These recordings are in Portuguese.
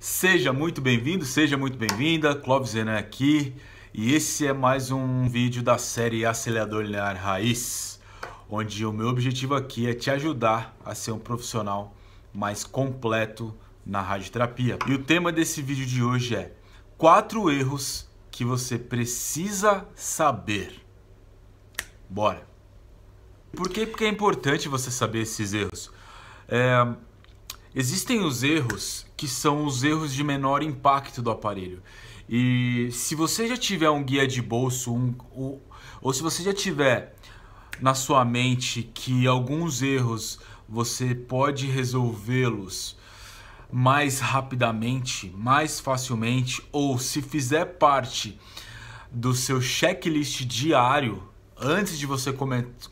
Seja muito bem-vindo, seja muito bem-vinda, Clóvis Renan aqui e esse é mais um vídeo da série Acelerador Linear Raiz, onde o meu objetivo aqui é te ajudar a ser um profissional mais completo na radioterapia. E o tema desse vídeo de hoje é 4 erros que você precisa saber. Bora! Por quê? Porque é importante você saber esses erros. Existem os erros que são os erros de menor impacto do aparelho. E se você já tiver um guia de bolso, ou se você já tiver na sua mente que alguns erros você pode resolvê-los mais rapidamente, mais facilmente, ou se fizer parte do seu checklist diário antes de você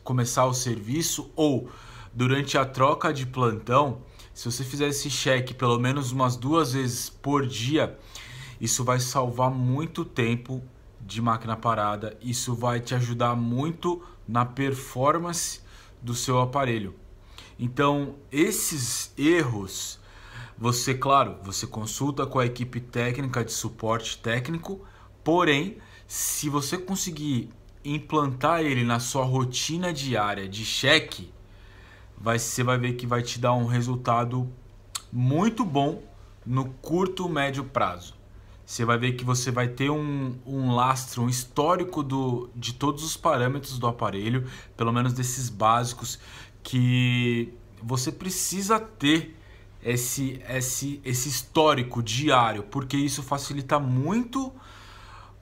começar o serviço ou durante a troca de plantão, se você fizer esse check pelo menos umas 2 vezes por dia, isso vai salvar muito tempo de máquina parada. Isso vai te ajudar muito na performance do seu aparelho. Então, esses erros, você consulta com a equipe técnica de suporte técnico, porém, se você conseguir implantar ele na sua rotina diária de check, você vai ver que vai te dar um resultado muito bom no curto, médio prazo. Você vai ver que você vai ter um lastro, um histórico de todos os parâmetros do aparelho, pelo menos desses básicos, que você precisa ter esse histórico diário, porque isso facilita muito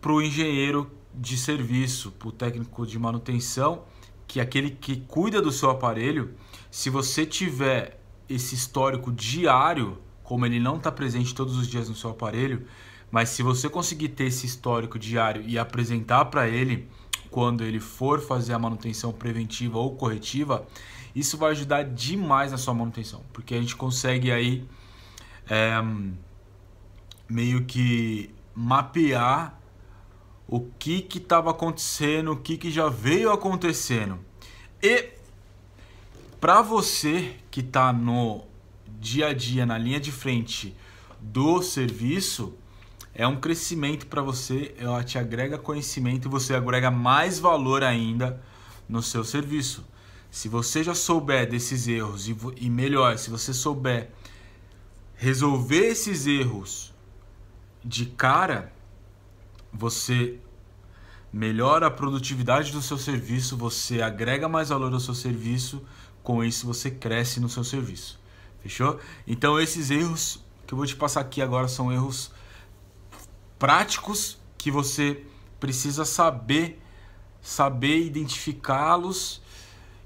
para o engenheiro de serviço, para o técnico de manutenção, que é aquele que cuida do seu aparelho. Se você tiver esse histórico diário, como ele não está presente todos os dias no seu aparelho, mas se você conseguir ter esse histórico diário e apresentar para ele quando ele for fazer a manutenção preventiva ou corretiva, isso vai ajudar demais na sua manutenção, porque a gente consegue aí meio que mapear o que estava acontecendo, o que já veio acontecendo. E para você que está no dia a dia, na linha de frente do serviço, é um crescimento para você, ela te agrega conhecimento e você agrega mais valor ainda no seu serviço. Se você já souber desses erros e melhor, se você souber resolver esses erros de cara, você melhora a produtividade do seu serviço, você agrega mais valor ao seu serviço, com isso você cresce no seu serviço. Fechou? Então esses erros que eu vou te passar aqui agora são erros práticos que você precisa saber identificá-los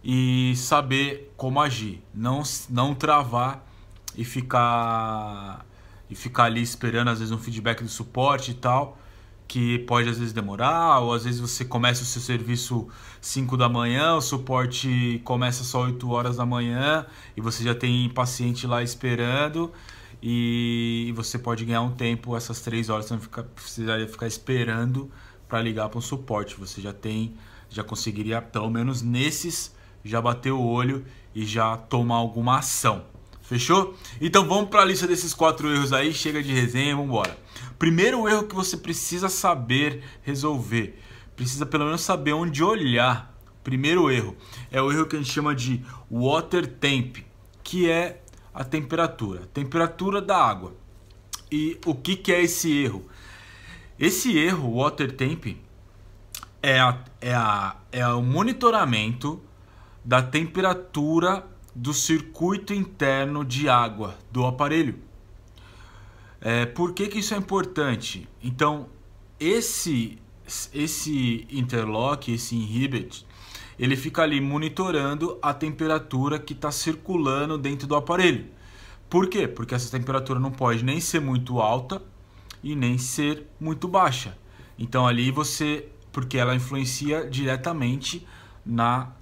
e saber como agir. Não travar e ficar ali esperando às vezes um feedback do suporte e tal, que pode às vezes demorar, ou às vezes você começa o seu serviço 5 da manhã, o suporte começa só 8 horas da manhã e você já tem paciente lá esperando e você pode ganhar um tempo, essas 3 horas você não precisaria ficar esperando para ligar para um suporte. Você já conseguiria, pelo menos nesses, já bater o olho e já tomar alguma ação. Fechou? Então vamos para a lista desses 4 erros aí, chega de resenha, vamos embora. Primeiro erro que você precisa saber resolver, precisa pelo menos saber onde olhar. Primeiro erro é o erro que a gente chama de water temp, que é a temperatura da água. E o que é esse erro? Esse erro, water temp, é o monitoramento da temperatura do circuito interno de água do aparelho. Por que isso é importante? Então, esse interlock, esse inhibit, ele fica ali monitorando a temperatura que está circulando dentro do aparelho. Por quê? Porque essa temperatura não pode nem ser muito alta e nem ser muito baixa. Então ali porque ela influencia diretamente na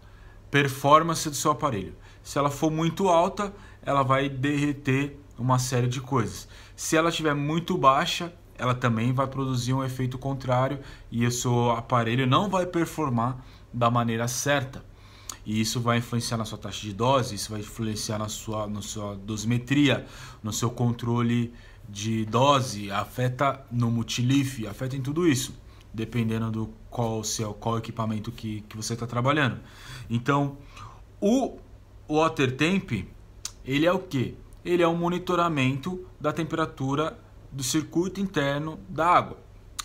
performance do seu aparelho. Se ela for muito alta, ela vai derreter uma série de coisas. Se ela estiver muito baixa, ela também vai produzir um efeito contrário e o seu aparelho não vai performar da maneira certa. E isso vai influenciar na sua taxa de dose, isso vai influenciar na sua dosimetria, no seu controle de dose, afeta no multilift, afeta em tudo isso, dependendo do qual equipamento que você está trabalhando. Então, o water temp, ele é o quê? Ele é um monitoramento da temperatura do circuito interno da água,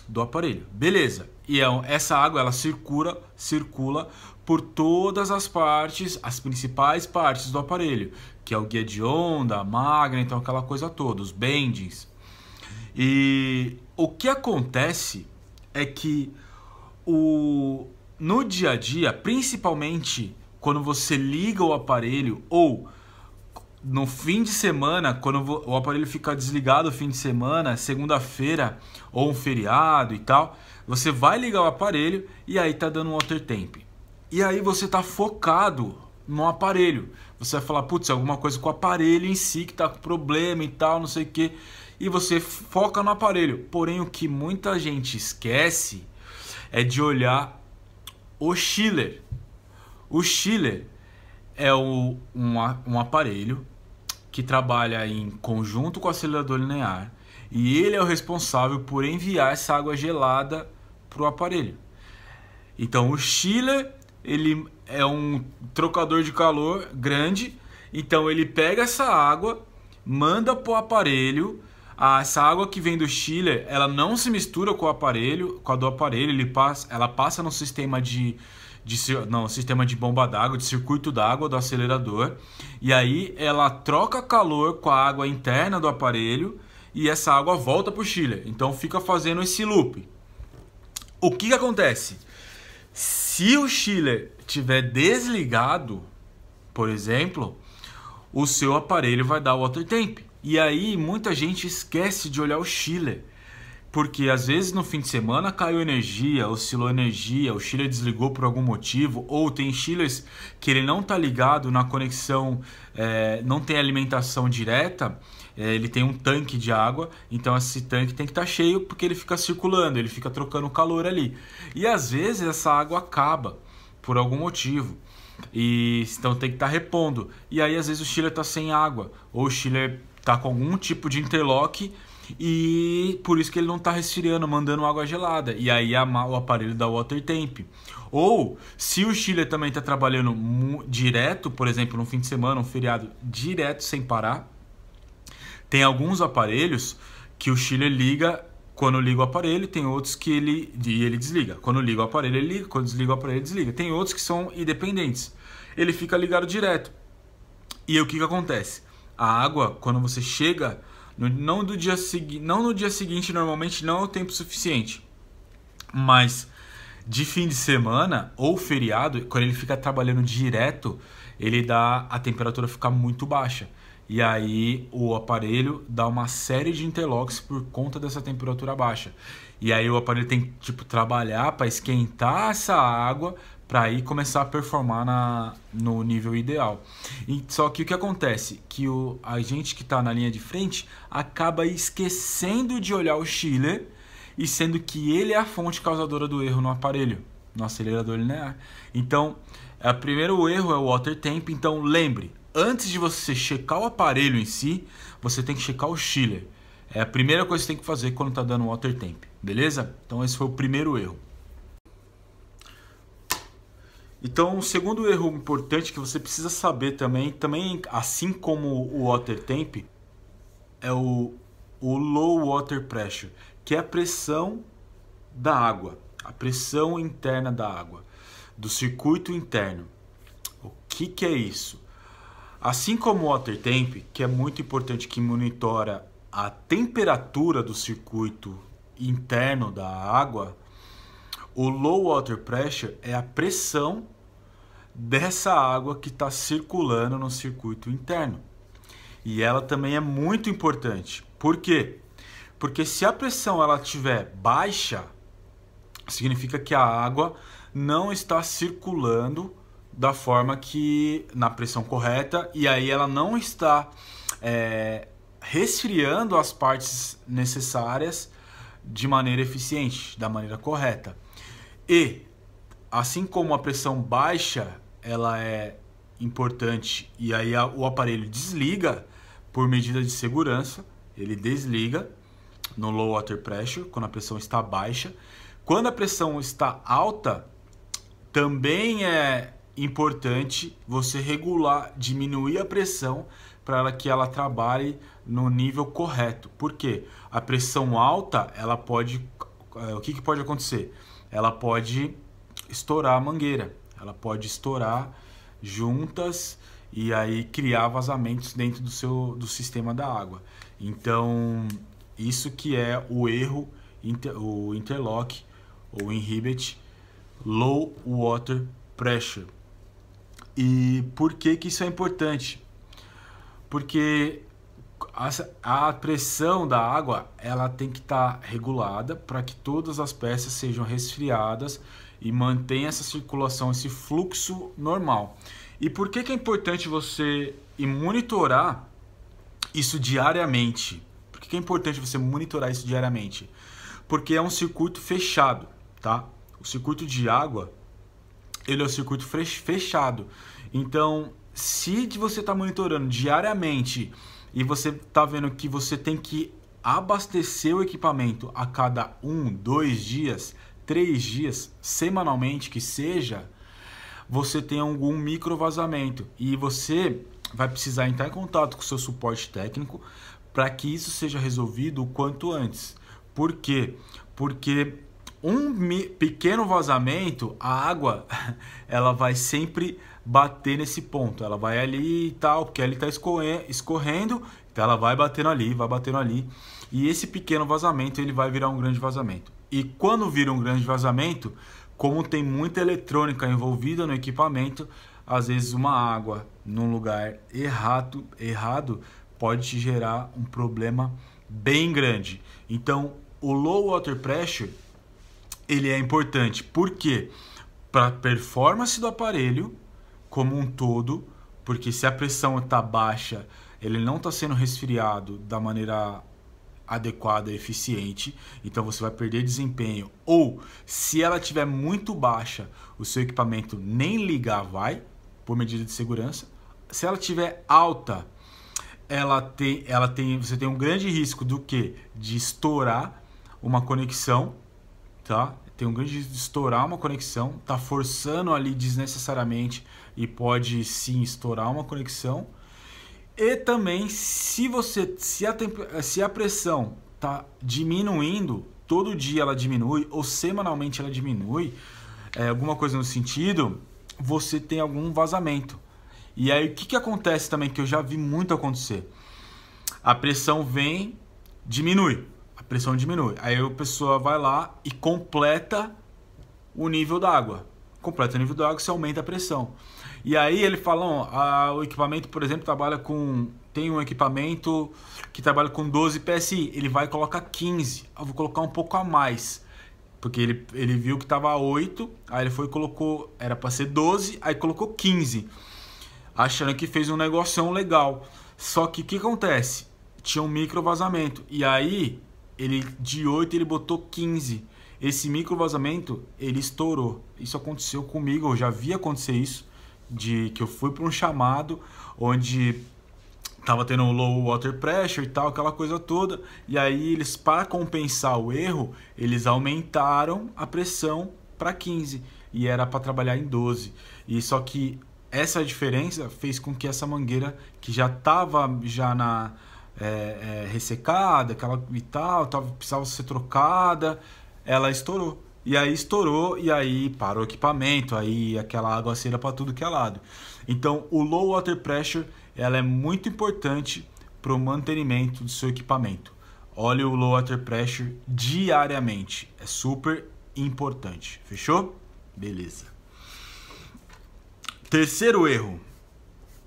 do aparelho. Beleza. E essa água ela circula por todas as partes, as principais partes do aparelho, que é o guia de onda, a máquina, então aquela coisa toda, os bendings. E o que acontece é que no dia a dia, principalmente quando você liga o aparelho ou no fim de semana, quando o aparelho fica desligado no fim de semana, segunda-feira ou um feriado e tal, você vai ligar o aparelho e aí tá dando um water temp. E aí você tá focado no aparelho. Você vai falar, putz, alguma coisa com o aparelho em si que tá com problema e tal, não sei o que. E você foca no aparelho. Porém, o que muita gente esquece é de olhar o chiller. O chiller é um aparelho que trabalha em conjunto com o acelerador linear e ele é o responsável por enviar essa água gelada para o aparelho. Então o chiller ele é um trocador de calor grande, então ele pega essa água, manda para o aparelho. Essa água que vem do chiller, ela não se mistura com o aparelho, com a do aparelho, ela passa no sistema sistema de bomba d'água, de circuito d'água do acelerador, e aí ela troca calor com a água interna do aparelho e essa água volta para o chiller. Então fica fazendo esse loop. O que acontece? Se o chiller estiver desligado, por exemplo, o seu aparelho vai dar water temp. E aí muita gente esquece de olhar o chiller, porque às vezes no fim de semana caiu energia, oscilou energia, o chiller desligou por algum motivo, ou tem chillers que ele não está ligado na conexão, não tem alimentação direta, ele tem um tanque de água, então esse tanque tem que estar cheio porque ele fica circulando, ele fica trocando calor ali. E às vezes essa água acaba por algum motivo, e então tem que estar repondo. E aí às vezes o chiller está sem água, ou o chiller está com algum tipo de interlock, e por isso que ele não está resfriando, mandando água gelada. E aí o aparelho dá water temp. Ou se o chiller também está trabalhando direto, por exemplo, no fim de semana, um feriado direto sem parar, tem alguns aparelhos que o chiller liga quando liga o aparelho, tem outros que ele desliga. Quando liga o aparelho ele liga, quando desliga o aparelho ele desliga. Tem outros que são independentes. Ele fica ligado direto. E aí, o que acontece? A água, quando você chega, não no dia seguinte, normalmente não é o tempo suficiente. Mas de fim de semana ou feriado, quando ele fica trabalhando direto, a temperatura fica muito baixa. E aí o aparelho dá uma série de interlocks por conta dessa temperatura baixa. E aí o aparelho tem que trabalhar para esquentar essa água para aí começar a performar no nível ideal. Só que o que acontece? Que a gente que está na linha de frente acaba esquecendo de olhar o chiller, e sendo que ele é a fonte causadora do erro no aparelho, no acelerador linear. Então, o primeiro erro é o water temp. Então lembre, antes de você checar o aparelho em si, você tem que checar o chiller. É a primeira coisa que você tem que fazer quando está dando water temp, beleza? Então esse foi o primeiro erro. Então, o segundo erro importante que você precisa saber também assim como o water temp, é o low water pressure, que é a pressão da água, a pressão interna da água, do circuito interno. O que é isso? Assim como o water temp, que é muito importante, que monitora a temperatura do circuito interno da água, o low water pressure é a pressão dessa água que está circulando no circuito interno. E ela também é muito importante. Por quê? Porque se a pressão ela estiver baixa, significa que a água não está circulando da forma que na pressão correta, e aí ela não está resfriando as partes necessárias de maneira eficiente, da maneira correta. E assim como a pressão baixa ela é importante, e aí o aparelho desliga por medida de segurança, ele desliga no low water pressure, quando a pressão está baixa. Quando a pressão está alta, também é importante você regular, diminuir a pressão para que ela trabalhe no nível correto. Por quê? A pressão alta, ela pode... O que pode acontecer? Ela pode estourar a mangueira, ela pode estourar juntas e aí criar vazamentos dentro do sistema da água. Então, isso que é o erro, o interlock ou inhibit low water pressure. E por que isso é importante? Porque a pressão da água, ela tem que estar regulada para que todas as peças sejam resfriadas e mantenha essa circulação, esse fluxo normal. E por que é importante você monitorar isso diariamente? Por que é importante você monitorar isso diariamente? Porque é um circuito fechado, tá? O circuito de água, ele é um circuito fechado. Então, se você está monitorando diariamente e você está vendo que você tem que abastecer o equipamento a cada 1, 2 dias, 3 dias, semanalmente que seja, você tem algum micro vazamento e você vai precisar entrar em contato com o seu suporte técnico para que isso seja resolvido o quanto antes. Por quê? Porque um pequeno vazamento, a água, ela vai sempre bater nesse ponto. Ela vai ali e tal, porque ali está escorrendo, então ela vai batendo ali, vai batendo ali. E esse pequeno vazamento, ele vai virar um grande vazamento. E quando vira um grande vazamento, como tem muita eletrônica envolvida no equipamento, às vezes uma água num lugar errado pode te gerar um problema bem grande. Então, o low water pressure, ele é importante. Por quê? Para a performance do aparelho como um todo, porque se a pressão está baixa, ele não está sendo resfriado da maneira adequada e eficiente, então você vai perder desempenho. Ou, se ela estiver muito baixa, o seu equipamento nem ligar vai, por medida de segurança. Se ela estiver alta, você tem um grande risco do quê? De estourar uma conexão, tá? Tem um grande risco de estourar uma conexão, tá forçando ali desnecessariamente e pode sim estourar uma conexão. E também, se a pressão tá diminuindo, todo dia ela diminui ou semanalmente ela diminui, alguma coisa no sentido, você tem algum vazamento. E aí o que acontece também, que eu já vi muito acontecer? A pressão diminui. A pressão diminui. Aí a pessoa vai lá e completa o nível d'água. Completa o nível d'água, você aumenta a pressão. E aí ele fala, o equipamento, por exemplo, tem um equipamento que trabalha com 12 PSI. Ele vai colocar 15. Eu vou colocar um pouco a mais. Porque ele viu que estava 8, aí ele foi e colocou, era para ser 12, aí colocou 15. Achando que fez um negoção legal. Só que o que acontece? Tinha um micro vazamento. E aí, de 8 ele botou 15. Esse micro vazamento, ele estourou. Isso aconteceu comigo, eu já vi acontecer isso. Que eu fui para um chamado onde tava tendo um low water pressure e tal, aquela coisa toda. E aí eles, para compensar o erro, eles aumentaram a pressão para 15. E era para trabalhar em 12. E só que essa diferença fez com que essa mangueira, que já estava ressecada, aquela e tal, precisava ser trocada, ela estourou. E aí parou o equipamento, aí aquela aguaceira para tudo que é lado. Então, o low water pressure, ela é muito importante para o mantenimento do seu equipamento. Olhe o low water pressure diariamente, é super importante. Fechou? Beleza. Terceiro erro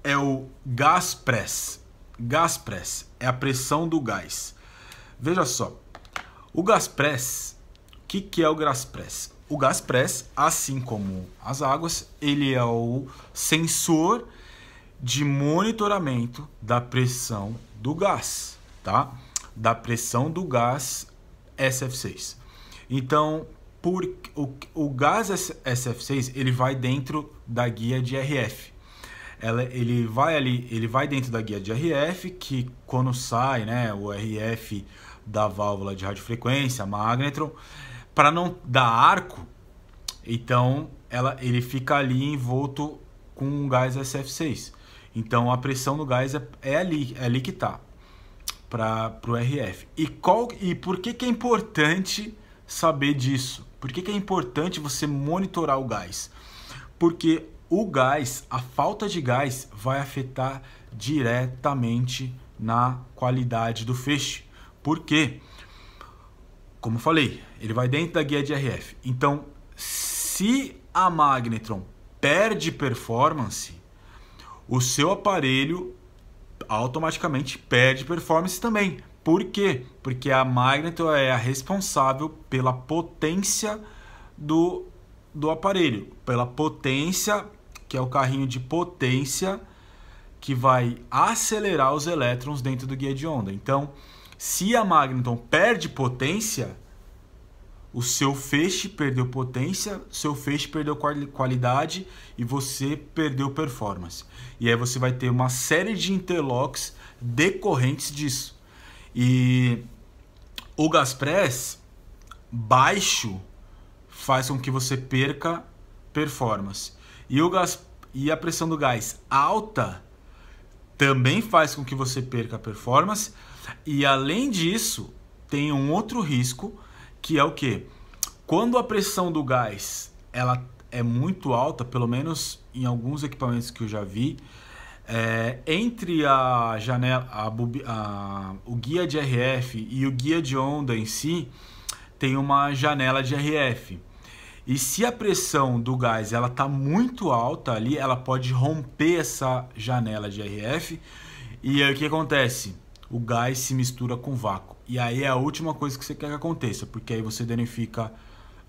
é o gas press. Gas press é a pressão do gás. Veja só, o gas press, o que é o gas press? O gas press, assim como as águas, ele é o sensor de monitoramento da pressão do gás, tá? Da pressão do gás SF6. Então, o gás SF6, ele vai dentro da guia de RF. ele vai dentro da guia de RF, que quando sai, né, o RF da válvula de radiofrequência, magnetron, para não dar arco, então ele fica ali envolto com um gás SF6. Então a pressão do gás é ali que está para o RF. E por que é importante saber disso? Por que é importante você monitorar o gás? Porque o gás, a falta de gás, vai afetar diretamente na qualidade do feixe. Por quê? Como eu falei, ele vai dentro da guia de RF. Então, se a magnetron perde performance, o seu aparelho automaticamente perde performance também. Por quê? Porque a magnetron é a responsável pela potência do aparelho, pela potência, que é o carrinho de potência que vai acelerar os elétrons dentro do guia de onda. Então, se a magnetron perde potência, o seu feixe perdeu potência, seu feixe perdeu qualidade e você perdeu performance. E aí você vai ter uma série de interlocks decorrentes disso. E o gas press baixo faz com que você perca performance. E a pressão do gás alta também faz com que você perca performance. E além disso, tem um outro risco, que é o quê? Quando a pressão do gás ela é muito alta, pelo menos em alguns equipamentos que eu já vi, entre a janela, o guia de RF e o guia de onda em si, tem uma janela de RF. E se a pressão do gás ela está muito alta ali, ela pode romper essa janela de RF. E aí o que acontece? O gás se mistura com vácuo. E aí é a última coisa que você quer que aconteça, porque aí você danifica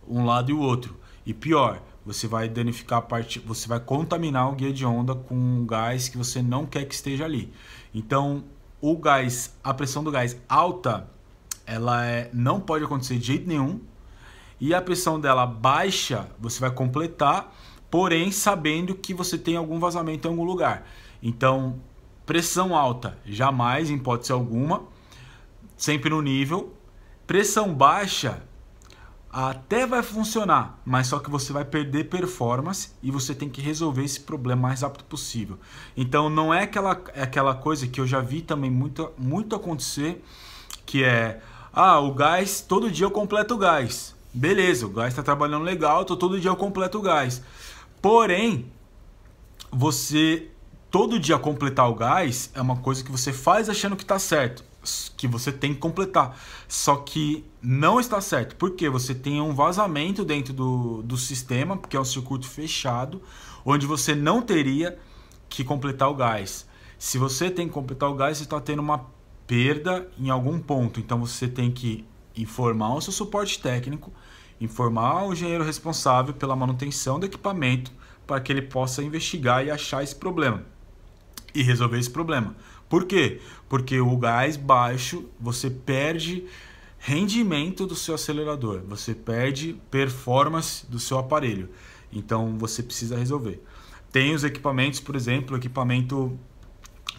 um lado e o outro. E pior, você vai danificar você vai contaminar o guia de onda com um gás que você não quer que esteja ali. Então, a pressão do gás alta, ela não pode acontecer de jeito nenhum. E a pressão dela baixa, você vai completar, porém sabendo que você tem algum vazamento em algum lugar. Então, pressão alta, jamais, em hipótese alguma, sempre no nível. Pressão baixa, até vai funcionar, mas só que você vai perder performance e você tem que resolver esse problema o mais rápido possível. Então não é aquela coisa que eu já vi também muito acontecer, que é, o gás, todo dia eu completo o gás. Beleza, o gás está trabalhando legal, todo dia eu completo o gás. Porém, você todo dia completar o gás é uma coisa que você faz achando que está certo, que você tem que completar. Só que não está certo, porque você tem um vazamento dentro do sistema, porque é um circuito fechado, onde você não teria que completar o gás. Se você tem que completar o gás, você está tendo uma perda em algum ponto. Então você tem que informar o seu suporte técnico, informar o engenheiro responsável pela manutenção do equipamento, para que ele possa investigar e achar esse problema e resolver esse problema. Por quê? Porque o gás baixo, você perde rendimento do seu acelerador, você perde performance do seu aparelho. Então você precisa resolver. Tem os equipamentos, por exemplo, o equipamento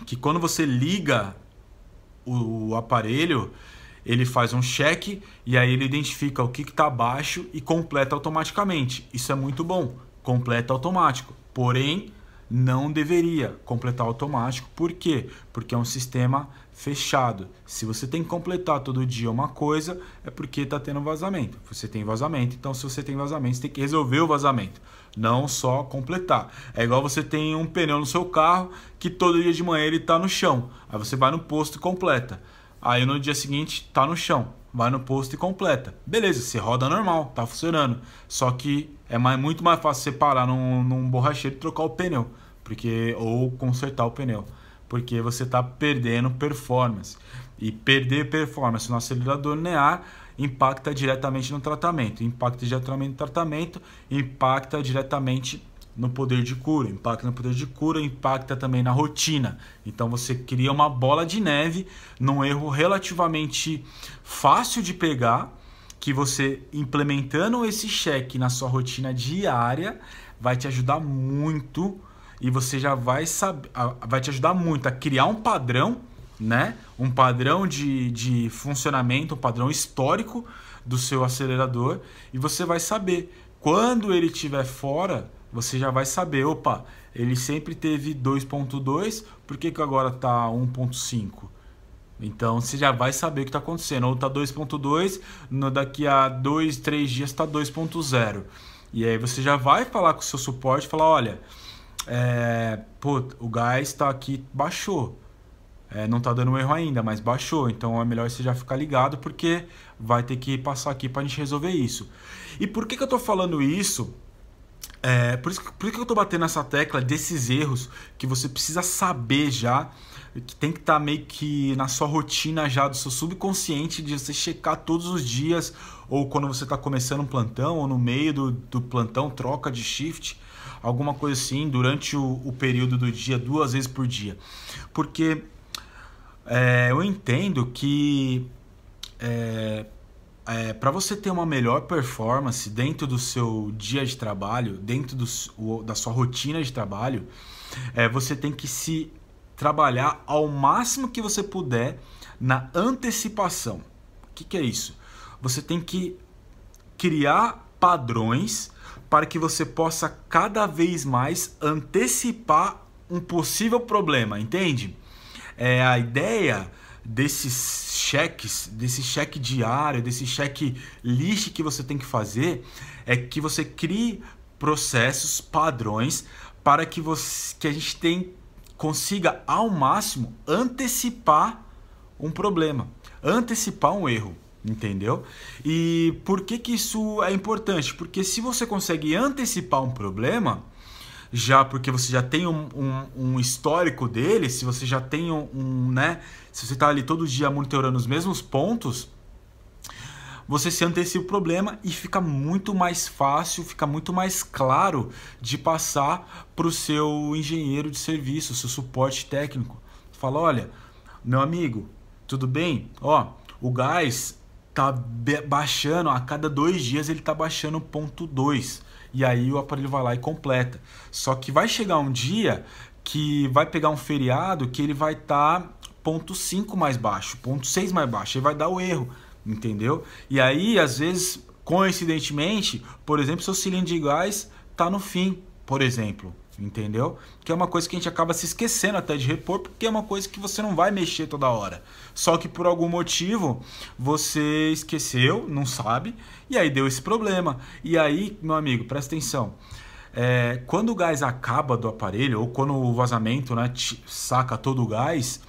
que quando você liga o aparelho, ele faz um check e aí ele identifica o que está baixo e completa automaticamente. Isso é muito bom, completa automático. Porém, não deveria completar automático. Por quê? Porque é um sistema fechado. Se você tem que completar todo dia uma coisa, é porque está tendo vazamento. Você tem vazamento, então se você tem vazamento, você tem que resolver o vazamento, não só completar. É igual você tem um pneu no seu carro que todo dia de manhã ele está no chão. Aí você vai no posto e completa. Aí no dia seguinte está no chão. Vai no posto e completa. Beleza, você roda normal, tá funcionando. Só que é muito mais fácil você parar num borracheiro e trocar o pneu, ou consertar o pneu, porque você está perdendo performance. E perder performance no acelerador linear impacta diretamente no tratamento. Impacta diretamente no tratamento, impacta diretamente no poder de cura. Impacta no poder de cura, impacta também na rotina. Então você cria uma bola de neve num erro relativamente fácil de pegar, que você implementando esse check na sua rotina diária vai te ajudar muito e você já vai saber, vai te ajudar muito a criar um padrão, né? Um padrão de funcionamento, um padrão histórico do seu acelerador, e você vai saber. Quando ele estiver fora, você já vai saber, opa, ele sempre teve 2.2, por que agora está 1.5? Então você já vai saber o que está acontecendo. Ou está 2.2, daqui a 2, 3 dias está 2.0. E aí você já vai falar com o seu suporte e falar, olha, pô, o gás está aqui, baixou. Não está dando erro ainda, mas baixou. Então é melhor você já ficar ligado, porque vai ter que passar aqui para a gente resolver isso. E por que eu estou falando isso? Por isso que eu estou batendo nessa tecla desses erros que você precisa saber já, que tem que estar meio que na sua rotina já, do seu subconsciente, de você checar todos os dias, ou quando você está começando um plantão, ou no meio do plantão, troca de shift, alguma coisa assim, durante o período do dia, 2 vezes por dia. Porque eu entendo que para você ter uma melhor performance dentro do seu dia de trabalho, dentro da sua rotina de trabalho, você tem que se trabalhar ao máximo que você puder na antecipação. O que é isso? Você tem que criar padrões para que você possa cada vez mais antecipar um possível problema, entende? A ideia desses cheques, desse cheque diário, desse cheque list que você tem que fazer, é que você crie processos, padrões, para que a gente consiga ao máximo antecipar um problema, antecipar um erro, entendeu? E por que isso é importante? Porque se você consegue antecipar um problema, porque você já tem um histórico dele, se você já tem né? Se você está ali todo dia monitorando os mesmos pontos, você se antecipa o problema e fica muito mais fácil, fica muito mais claro de passar para o seu engenheiro de serviço, seu suporte técnico. Fala, olha, meu amigo, tudo bem? Ó, o gás tá baixando, a cada 2 dias ele tá baixando 0,2. E aí o aparelho vai lá e completa. Só que vai chegar um dia que vai pegar um feriado que ele vai estar 0,5 mais baixo, 0,6 mais baixo, aí vai dar o erro, entendeu? E aí, às vezes, coincidentemente, por exemplo, seu cilindro de gás está no fim, por exemplo, entendeu? Que é uma coisa que a gente acaba se esquecendo até de repor, porque é uma coisa que você não vai mexer toda hora. Só que por algum motivo você esqueceu, não sabe, e aí deu esse problema. E aí, meu amigo, presta atenção. Quando o gás acaba do aparelho, ou quando o vazamento, né, saca todo o gás,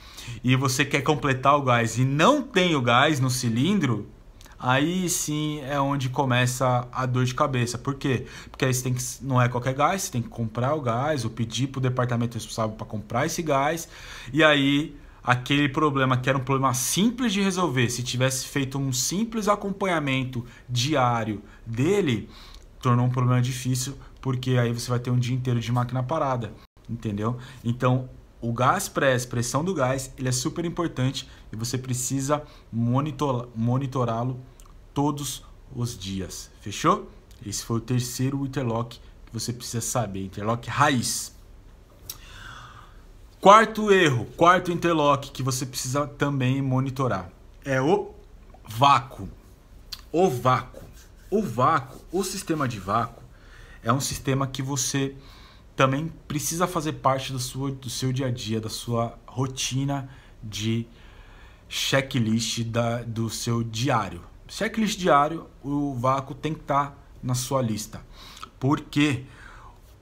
e você quer completar o gás e não tem o gás no cilindro, aí sim é onde começa a dor de cabeça. Por quê? Porque aí não é qualquer gás, você tem que comprar o gás ou pedir para o departamento responsável para comprar esse gás. E aí aquele problema que era um problema simples de resolver, se tivesse feito um simples acompanhamento diário dele, tornou um problema difícil, porque aí você vai ter um dia inteiro de máquina parada, entendeu? Então o gás pressão do gás, ele é super importante e você precisa monitorá-lo todos os dias. Fechou? Esse foi o terceiro interlock que você precisa saber, interlock raiz. Quarto interlock que você precisa também monitorar é o vácuo. O sistema de vácuo é um sistema que você também precisa fazer parte do seu dia a dia, da sua rotina de checklist do seu diário. Checklist diário, o vácuo tem que estar na sua lista. Porque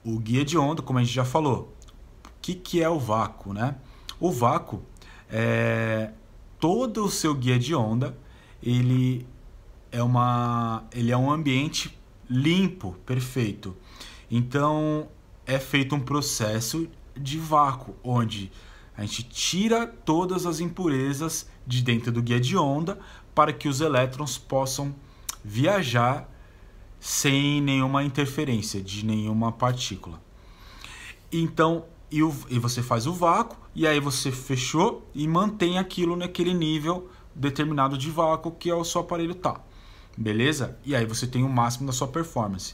o guia de onda, como a gente já falou, o que é o vácuo, né? O vácuo todo o seu guia de onda, ele é um ambiente limpo, perfeito. Então é feito um processo de vácuo, onde a gente tira todas as impurezas de dentro do guia de onda para que os elétrons possam viajar sem nenhuma interferência de nenhuma partícula. Então, e você faz o vácuo, e aí você fechou e mantém aquilo naquele nível determinado de vácuo que o seu aparelho tá. Beleza? E aí você tem o máximo da sua performance.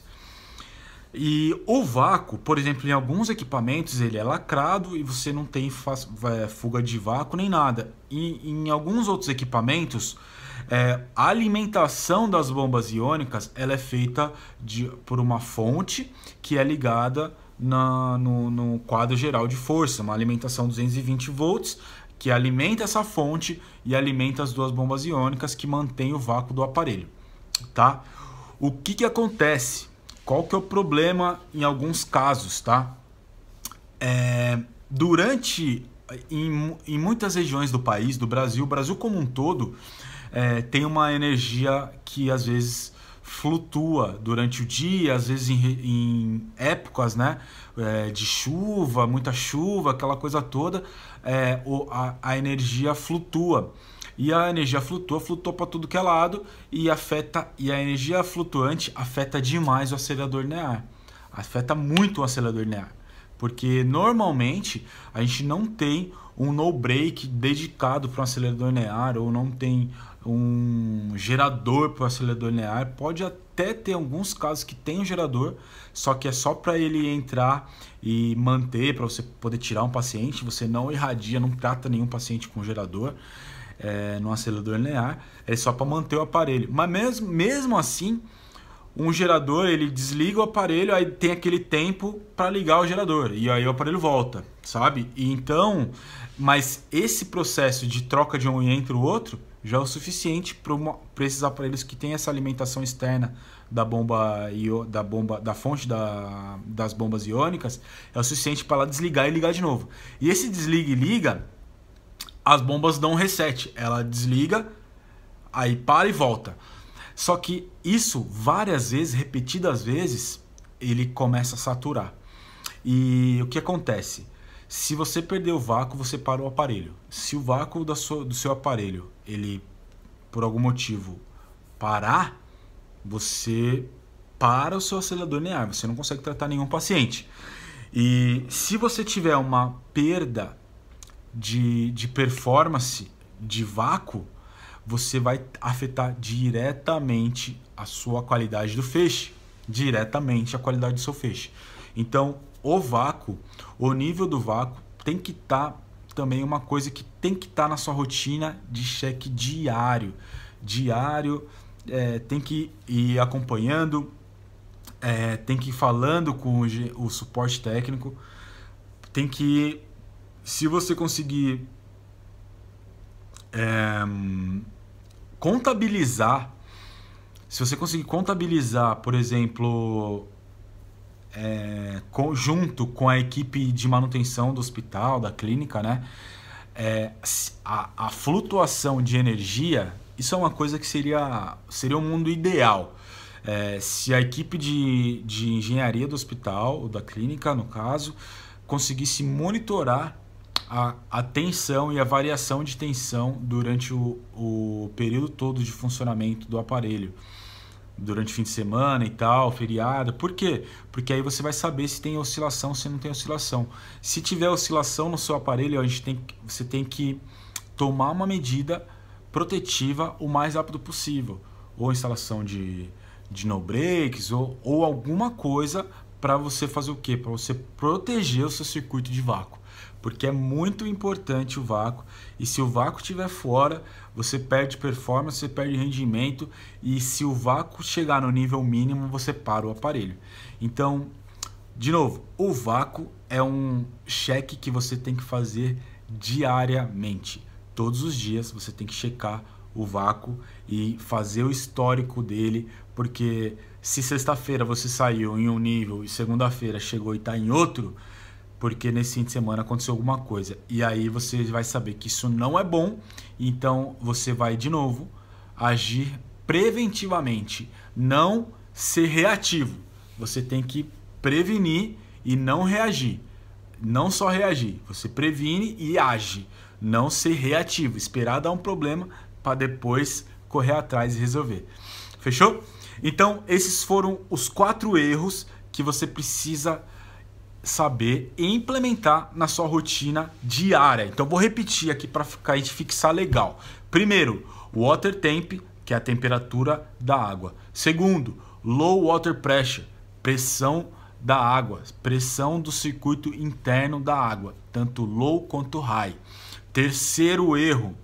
E o vácuo, por exemplo, em alguns equipamentos ele é lacrado e você não tem fuga de vácuo nem nada. E em alguns outros equipamentos, a alimentação das bombas iônicas ela é feita por uma fonte que é ligada no quadro geral de força, uma alimentação 220 volts que alimenta essa fonte e alimenta as duas bombas iônicas que mantém o vácuo do aparelho, tá? O que acontece? Qual que é o problema em alguns casos, tá? Em muitas regiões do país, do Brasil, o Brasil como um todo, tem uma energia que às vezes flutua durante o dia, às vezes em épocas, né, de chuva, muita chuva, aquela coisa toda, a energia flutua. E a energia flutua para tudo que é lado e a energia flutuante afeta demais o acelerador linear. Afeta muito o acelerador linear. Porque normalmente a gente não tem um no-break dedicado para um acelerador linear ou não tem um gerador para o acelerador linear. Pode até ter alguns casos que tem um gerador, só que é só para ele entrar e manter, para você poder tirar um paciente. Você não irradia, não trata nenhum paciente com gerador. No acelerador linear, é só para manter o aparelho. Mas mesmo assim, um gerador ele desliga o aparelho, aí tem aquele tempo para ligar o gerador e aí o aparelho volta, sabe? E então, mas esse processo de troca de um entre o outro já é o suficiente para esses aparelhos que tem essa alimentação externa da fonte das bombas iônicas, é o suficiente para ela desligar e ligar de novo. E esse desliga e liga, as bombas dão um reset, ela desliga, aí para e volta. Só que isso várias vezes, repetidas vezes, ele começa a saturar. E o que acontece? Se você perder o vácuo, você para o aparelho. Se o vácuo do seu aparelho, ele por algum motivo parar, você para o seu acelerador linear, você não consegue tratar nenhum paciente. E se você tiver uma perda de performance de vácuo, você vai afetar diretamente a sua qualidade do feixe, diretamente a qualidade do seu feixe. Então, o vácuo, o nível do vácuo tem que estar também uma coisa que tem que estar na sua rotina de cheque diário. Tem que ir acompanhando, tem que ir falando com o suporte técnico, tem que, se você conseguir contabilizar, por exemplo, junto com a equipe de manutenção do hospital, da clínica, né, a flutuação de energia, isso é uma coisa que seria um mundo ideal. Se a equipe de engenharia do hospital, da clínica no caso, conseguisse monitorar a tensão e a variação de tensão durante o período todo de funcionamento do aparelho, durante o fim de semana e tal, feriado. Por quê? Porque aí você vai saber se tem oscilação, se não tem oscilação. Se tiver oscilação no seu aparelho, você tem que tomar uma medida protetiva o mais rápido possível, ou instalação de no breaks ou alguma coisa para você fazer o quê? Para você proteger o seu circuito de vácuo. Porque é muito importante o vácuo, e se o vácuo estiver fora, você perde performance, você perde rendimento, e se o vácuo chegar no nível mínimo, você para o aparelho. Então, de novo, o vácuo é um cheque que você tem que fazer diariamente. Todos os dias você tem que checar o vácuo e fazer o histórico dele, porque se sexta-feira você saiu em um nível e segunda-feira chegou e está em outro, porque nesse fim de semana aconteceu alguma coisa. E aí você vai saber que isso não é bom, então você vai de novo agir preventivamente, não ser reativo. Você tem que prevenir e não reagir. Não só reagir, você previne e age, não ser reativo, esperar dar um problema para depois correr atrás e resolver. Fechou? Então, esses foram os 4 erros que você precisa saber e implementar na sua rotina diária. Então vou repetir aqui para a gente fixar legal. Primeiro, water temp, que é a temperatura da água. Segundo, low water pressure, pressão da água, pressão do circuito interno da água, tanto low quanto high. Terceiro erro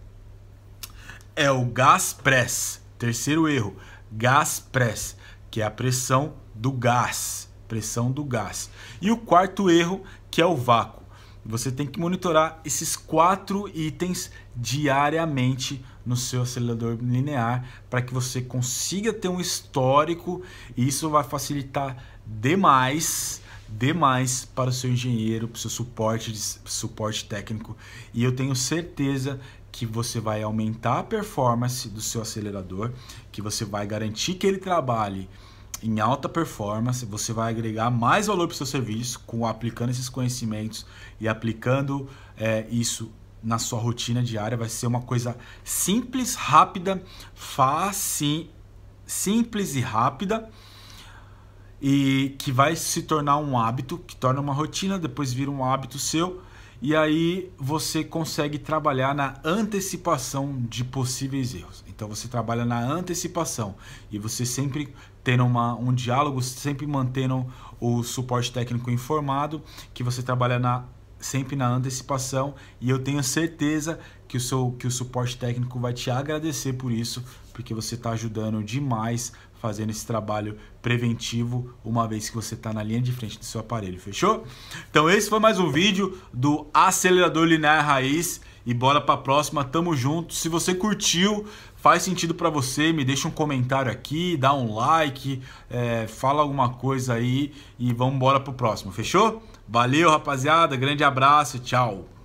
é o gas press. Terceiro erro, gas press, que é a pressão do gás. Pressão do gás. E o quarto erro, que é o vácuo. Você tem que monitorar esses 4 itens diariamente no seu acelerador linear para que você consiga ter um histórico, e isso vai facilitar demais para o seu engenheiro, para o seu suporte técnico. E eu tenho certeza que você vai aumentar a performance do seu acelerador, que você vai garantir que ele trabalhe em alta performance, você vai agregar mais valor para o seu serviço aplicando esses conhecimentos e aplicando isso na sua rotina diária. Vai ser uma coisa simples, rápida, simples e rápida, e que vai se tornar um hábito, que torna uma rotina, depois vira um hábito seu, e aí você consegue trabalhar na antecipação de possíveis erros. Então você trabalha na antecipação e você sempre tendo um diálogo, sempre mantendo o suporte técnico informado, que você trabalha sempre na antecipação, e eu tenho certeza que o suporte técnico vai te agradecer por isso, porque você está ajudando demais fazendo esse trabalho preventivo, uma vez que você está na linha de frente do seu aparelho, fechou? Então esse foi mais um vídeo do acelerador linear raiz, e bora para a próxima, tamo junto. Se você curtiu, faz sentido para você, me deixa um comentário aqui, dá um like, fala alguma coisa aí, e vamos embora pro próximo, fechou? Valeu, rapaziada, grande abraço, tchau!